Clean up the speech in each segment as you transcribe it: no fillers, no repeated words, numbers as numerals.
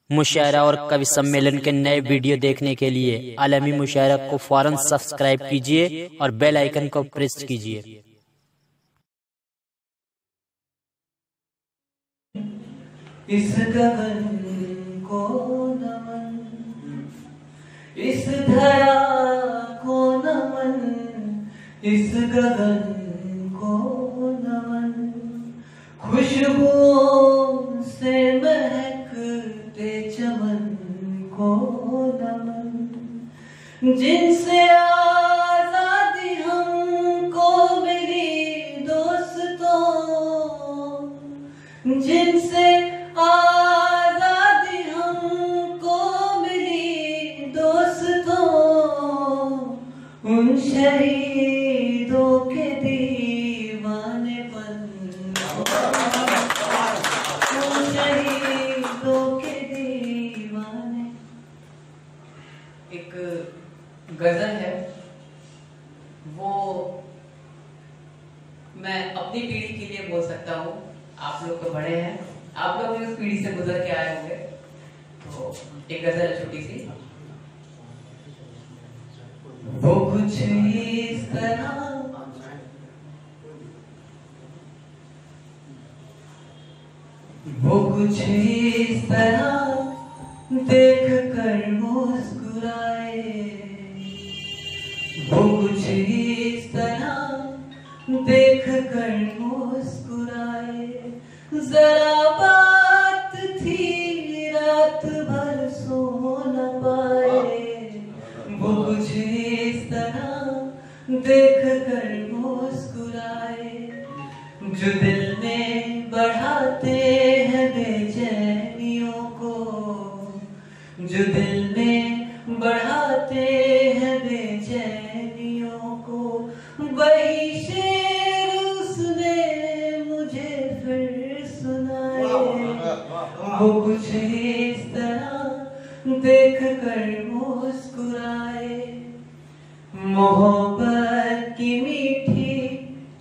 मुशायरा और कवि सम्मेलन के नए वीडियो देखने के लिए आलमी मुशायरा को फौरन सब्सक्राइब कीजिए और बेल आइकन को प्रेस कीजिए। इस गगन को नमन, इस धरा को नमन, इस गगन को नमन, खुशबुओं से महकते चमन को नमन, जिनसे आजादी हमको मिली दोस्तों, जिनसे आजादी हमको मिली दोस्तों, उन शहीदों के दीवानेपन, उन शहीदों के दीवाने। एक गजल है, वो मैं अपनी पीढ़ी के लिए बोल सकता हूँ। आप लोग तो बड़े हैं, आप लोग भी उस पीढ़ी से गुजर के आए होंगे। तो एक गजल है छोटी सी। वो कुछ इस तरह, वो कुछ इस तरह देख कर मुस्कुराए, वो कुछ इस तरह देख कर मुस्कुराए, जरा बात थी रात भर सो न पाए, वो कुछ इस तरह देख कर मुस्कुराए, जो दिल में बढ़ाते हैं बेचैनियों को, जो दिल में बढ़ाते हैं बेचैनियों को, वही शेर उसने मुझे फिर सुनाए, वो कुछ इस तरह देख कर मुस्कुराए, मोहब्बत की मीठी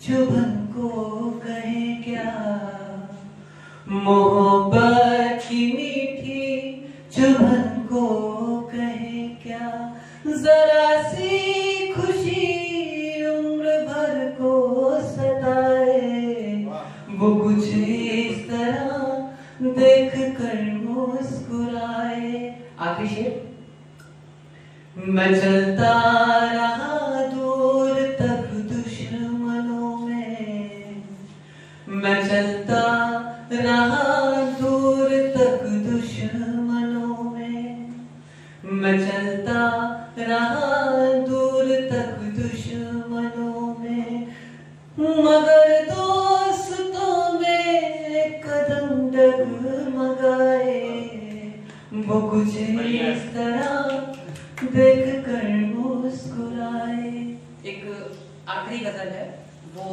चुभन को कहे क्या, मोहब्बत की मीठी चुभन को कहे क्या, जरा सी खुशी उम्र भर को सताए, वो कुछ इस तरह देख कर मुस्कुराए। आखिरी शेर। मैं चलता रहा दूर तक दुश्मनों में, मैं चलता रहा दूर तक दुश्मनों में, मैं चलता रहा दूर तक दुश्मनों में, मगर दोस्तों में कदम डगमगाए, वो कुछ इस तरह देख कर मुस्कुराए। एक आखिरी गजल है, वो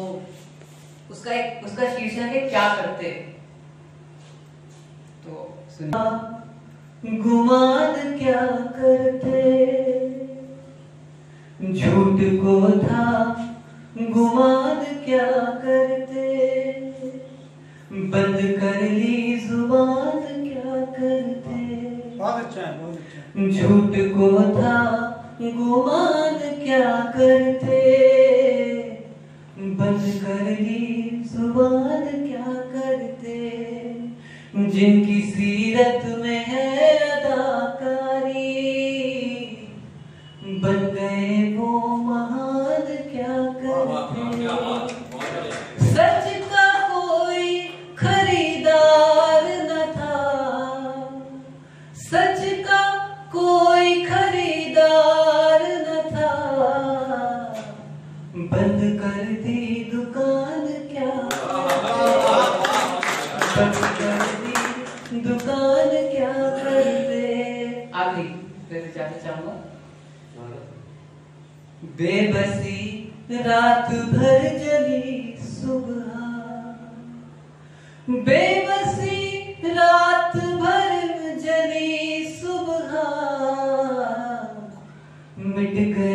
उसका शीर्षक है क्या करते। तो सुनिए। गुमान क्या करते, झूठ को था गुमान क्या करते, बंद कर ली जुबान क्या करते, झूठ को था गुमान क्या करते, बंद कर ली जुबान क्या करते, जिनकी सीरत में है अदाकारी, बन गए वो महान क्या करते, सच का कोई खरीदार न था, सच का कोई खरीदार न था, बंद कर दी दुकान क्या, बंद कर दी दुकान क्या करते। आखिरी फिर जाना चाहूंगा। बेबसी रात भर जली सुबह, बेबसी रात भर जली सुबह, मिट गए